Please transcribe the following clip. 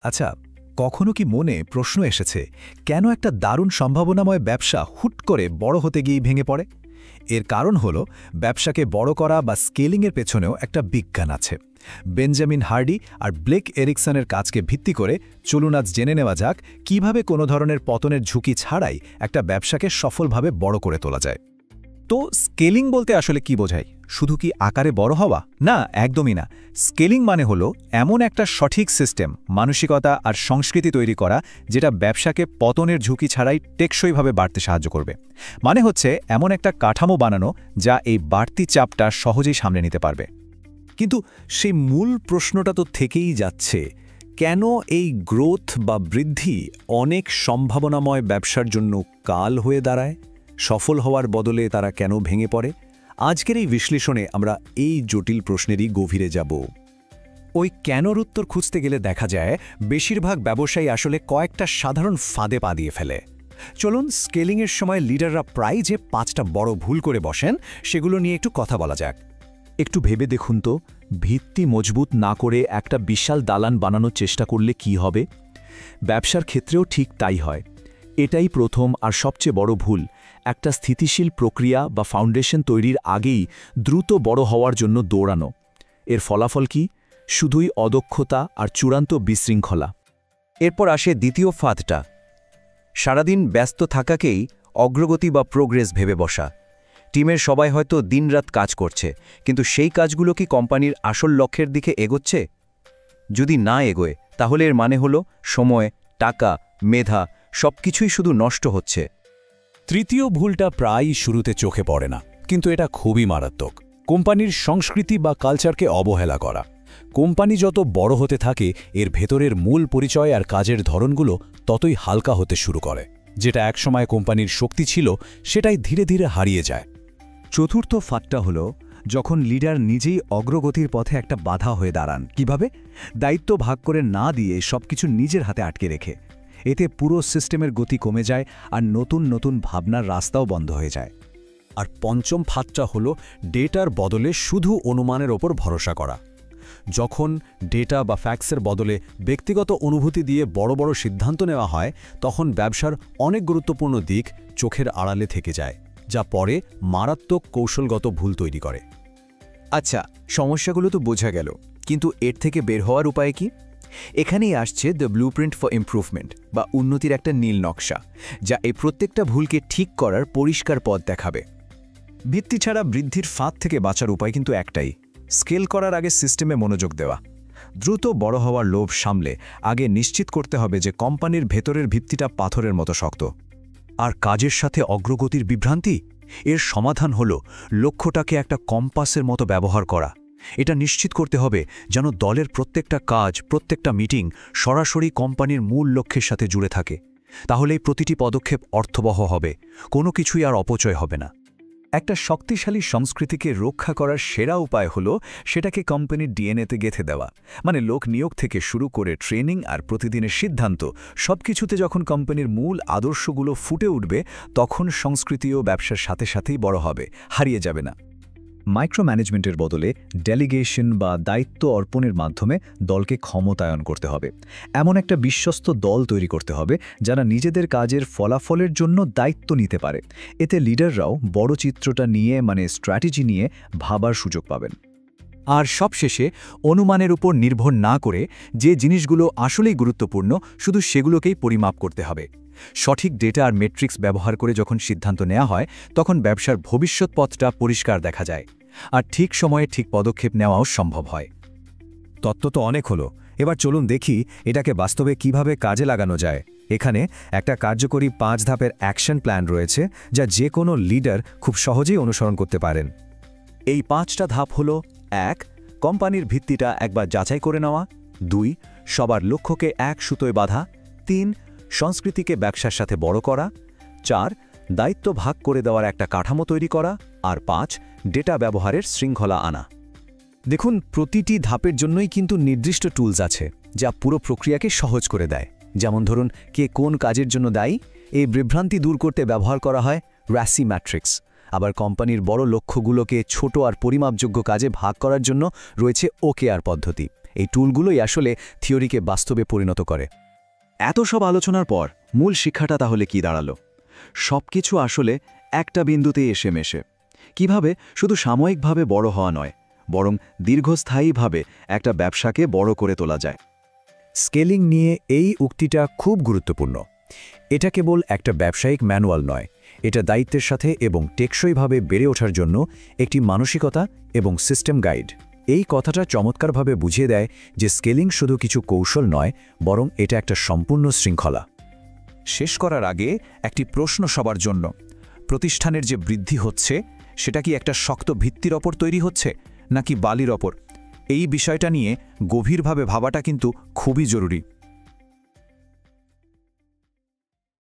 আচ্ছা, কখনো কি মনে প্রশ্ন এসেছে কেন একটা দারুণ সম্ভাবনাময় ব্যবসা হুট করে বড় হতে গিয়েই ভেঙে পড়ে? এর কারণ হল ব্যবসাকে বড় করা বা স্কেলিংয়ের পেছনেও একটা বিজ্ঞান আছে। বেঞ্জামিন হার্ডি আর ব্লেক এরিকসনের কাজকে ভিত্তি করে চলুন আজ জেনে নেওয়া যাক কিভাবে কোনো ধরনের পতনের ঝুঁকি ছাড়াই একটা ব্যবসাকে সফলভাবে বড় করে তোলা যায়। তো স্কেলিং বলতে আসলে কি বোঝায়? শুধু কি আকারে বড় হওয়া? না, একদমই না। স্কেলিং মানে হলো এমন একটা সঠিক সিস্টেম, মানসিকতা আর সংস্কৃতি তৈরি করা যেটা ব্যবসাকে পতনের ঝুঁকি ছাড়াই টেকসইভাবে বাড়তে সাহায্য করবে। মানে হচ্ছে এমন একটা কাঠামো বানানো যা এই বাড়তি চাপটা সহজেই সামলে নিতে পারবে। কিন্তু সেই মূল প্রশ্নটা তো থেকেই যাচ্ছে, কেন এই গ্রোথ বা বৃদ্ধি অনেক সম্ভাবনাময় ব্যবসার জন্য কাল হয়ে দাঁড়ায়? সফল হওয়ার বদলে তারা কেন ভেঙে পড়ে? আজকের এই বিশ্লেষণে আমরা এই জটিল প্রশ্নেরই গভীরে যাব। ওই কেনর উত্তর খুঁজতে গেলে দেখা যায় বেশিরভাগ ব্যবসায়ী আসলে কয়েকটা সাধারণ ফাঁদে পা দিয়ে ফেলে। চলুন স্কেলিংয়ের সময় লিডাররা প্রায় যে 5টা বড় ভুল করে বসেন সেগুলো নিয়ে একটু কথা বলা যাক। একটু ভেবে দেখুন তো, ভিত্তি মজবুত না করে একটা বিশাল দালান বানানোর চেষ্টা করলে কি হবে? ব্যবসার ক্ষেত্রেও ঠিক তাই হয়। এটাই প্রথম আর সবচেয়ে বড় ভুল। একটা স্থিতিশীল প্রক্রিয়া বা ফাউন্ডেশন তৈরির আগেই দ্রুত বড় হওয়ার জন্য দৌড়ানো। এর ফলাফল কি? শুধুই অদক্ষতা আর চূড়ান্ত বিশৃঙ্খলা। এরপর আসে দ্বিতীয় ফাঁদটা, সারাদিন ব্যস্ত থাকাকেই অগ্রগতি বা প্রোগ্রেস ভেবে বসা। টিমের সবাই হয়তো দিনরাত কাজ করছে, কিন্তু সেই কাজগুলো কি কোম্পানির আসল লক্ষ্যের দিকে এগোচ্ছে? যদি না এগোয়, তাহলে এর মানে হলো সময়, টাকা, মেধা সবকিছুই শুধু নষ্ট হচ্ছে। তৃতীয় ভুলটা প্রায়ই শুরুতে চোখে পড়ে না, কিন্তু এটা খুবই মারাত্মক। কোম্পানির সংস্কৃতি বা কালচারকে অবহেলা করা। কোম্পানি যত বড় হতে থাকে এর ভেতরের মূল পরিচয় আর কাজের ধরনগুলো ততই হালকা হতে শুরু করে। যেটা একসময় কোম্পানির শক্তি ছিল সেটাই ধীরে ধীরে হারিয়ে যায়। চতুর্থ ফাঁদটা হলো যখন লিডার নিজেই অগ্রগতির পথে একটা বাধা হয়ে দাঁড়ান। কিভাবে? দায়িত্ব ভাগ করে না দিয়ে সবকিছু নিজের হাতে আটকে রেখে। এতে পুরো সিস্টেমের গতি কমে যায় আর নতুন নতুন ভাবনার রাস্তাও বন্ধ হয়ে যায়। আর পঞ্চম ফাঁদটা হলো ডেটার বদলে শুধু অনুমানের ওপর ভরসা করা। যখন ডেটা বা ফ্যাক্টসের বদলে ব্যক্তিগত অনুভূতি দিয়ে বড় বড় সিদ্ধান্ত নেওয়া হয়, তখন ব্যবসার অনেক গুরুত্বপূর্ণ দিক চোখের আড়ালে থেকে যায়, যা পরে মারাত্মক কৌশলগত ভুল তৈরি করে। আচ্ছা, সমস্যাগুলো তো বোঝা গেল, কিন্তু এর থেকে বের হওয়ার উপায় কি? এখানেই আসছে দ্য ব্লুপ্রিন্ট ফর ইমপ্রুভমেন্ট বা উন্নতির একটা নীল নকশা, যা এই প্রত্যেকটা ভুলকে ঠিক করার পরিষ্কার পথ দেখাবে। ভিত্তি ছাড়া বৃদ্ধির ফাঁদ থেকে বাঁচার উপায় কিন্তু একটাই, স্কেল করার আগে সিস্টেমে মনোযোগ দেওয়া। দ্রুত বড় হওয়ার লোভ সামলে আগে নিশ্চিত করতে হবে যে কোম্পানির ভেতরের ভিত্তিটা পাথরের মতো শক্ত। আর কাজের সাথে অগ্রগতির বিভ্রান্তি, এর সমাধান হল লক্ষ্যটাকে একটা কম্পাসের মতো ব্যবহার করা। এটা নিশ্চিত করতে হবে যেন দলের প্রত্যেকটা কাজ, প্রত্যেকটা মিটিং সরাসরি কোম্পানির মূল লক্ষ্যের সাথে জুড়ে থাকে। তাহলেই প্রতিটি পদক্ষেপ অর্থবহ হবে, কোনো কিছুই আর অপচয় হবে না। একটা শক্তিশালী সংস্কৃতিকে রক্ষা করার সেরা উপায় হলো সেটাকে কোম্পানির ডিএনএতে গেঁথে দেওয়া। মানে লোক নিয়োগ থেকে শুরু করে ট্রেনিং আর প্রতিদিনের সিদ্ধান্ত, সবকিছুতে যখন কোম্পানির মূল আদর্শগুলো ফুটে উঠবে, তখন সংস্কৃতিও ব্যবসার সাথে সাথেই বড় হবে, হারিয়ে যাবে না। মাইক্রো ম্যানেজমেন্টের বদলে ডেলিগেশন বা দায়িত্ব অর্পণের মাধ্যমে দলকে ক্ষমতায়ন করতে হবে। এমন একটা বিশ্বস্ত দল তৈরি করতে হবে যারা নিজেদের কাজের ফলাফলের জন্য দায়িত্ব নিতে পারে। এতে লিডাররাও বড় চিত্রটা নিয়ে, মানে স্ট্র্যাটেজি নিয়ে ভাবার সুযোগ পাবেন। আর সবশেষে অনুমানের উপর নির্ভর না করে যে জিনিসগুলো আসলেই গুরুত্বপূর্ণ শুধু সেগুলোকেই পরিমাপ করতে হবে। সঠিক ডেটা আর মেট্রিক্স ব্যবহার করে যখন সিদ্ধান্ত নেওয়া হয়, তখন ব্যবসার ভবিষ্যৎ পথটা পরিষ্কার দেখা যায়, আর ঠিক সময়ে ঠিক পদক্ষেপ নেওয়াও সম্ভব হয়। তত্ত্ব তো অনেক হলো, এবার চলুন দেখি এটাকে বাস্তবে কিভাবে কাজে লাগানো যায়। এখানে একটা কার্যকরী 5 ধাপের অ্যাকশন প্ল্যান রয়েছে, যা যে কোনো লিডার খুব সহজেই অনুসরণ করতে পারেন। এই 5টা ধাপ হল: 1. কোম্পানির ভিত্তিটা একবার যাচাই করে নেওয়া। 2. সবার লক্ষ্যকে এক সুতোয় বাঁধা। 3. সংস্কৃতিকে ব্যবসার সাথে বড় করা। 4. দায়িত্ব ভাগ করে দেওয়ার একটা কাঠামো তৈরি করা। আর 5. ডেটা ব্যবহারের শৃঙ্খলা আনা। দেখুন, প্রতিটি ধাপের জন্যই কিন্তু নির্দিষ্ট টুলস আছে যা পুরো প্রক্রিয়াকে সহজ করে দেয়। যেমন ধরুন, কে কোন কাজের জন্য দায়ী, এই বিভ্রান্তি দূর করতে ব্যবহার করা হয় রাসি ম্যাট্রিক্স। আবার কোম্পানির বড় লক্ষ্যগুলোকে ছোট আর পরিমাপযোগ্য কাজে ভাগ করার জন্য রয়েছে ওকেআর পদ্ধতি। এই টুলগুলোই আসলে থিওরিকে বাস্তবে পরিণত করে। এত সব আলোচনার পর মূল শিক্ষাটা তাহলে কি দাঁড়ালো? সবকিছু আসলে একটা বিন্দুতেই এসে মেশে। কিভাবে শুধু সাময়িকভাবে বড় হওয়া নয়, বরং দীর্ঘস্থায়ীভাবে একটা ব্যবসাকে বড় করে তোলা যায়। স্কেলিং নিয়ে এই উক্তিটা খুব গুরুত্বপূর্ণ। এটা কেবল একটা ব্যবসায়িক ম্যানুয়াল নয়, এটা দায়িত্বের সাথে এবং টেকসইভাবে বেড়ে ওঠার জন্য একটি মানসিকতা এবং সিস্টেম গাইড। এই কথাটা চমৎকারভাবে বুঝিয়ে দেয় যে স্কেলিং শুধু কিছু কৌশল নয়, বরং এটা একটা সম্পূর্ণ শৃঙ্খলা। শেষ করার আগে একটি প্রশ্ন সবার জন্য। প্রতিষ্ঠানের যে বৃদ্ধি হচ্ছে সেটা কি একটা শক্ত ভিত্তির ওপর তৈরি হচ্ছে নাকি বালির ওপর? এই বিষয়টা নিয়ে গভীরভাবে ভাবাটা কিন্তু খুবই জরুরি।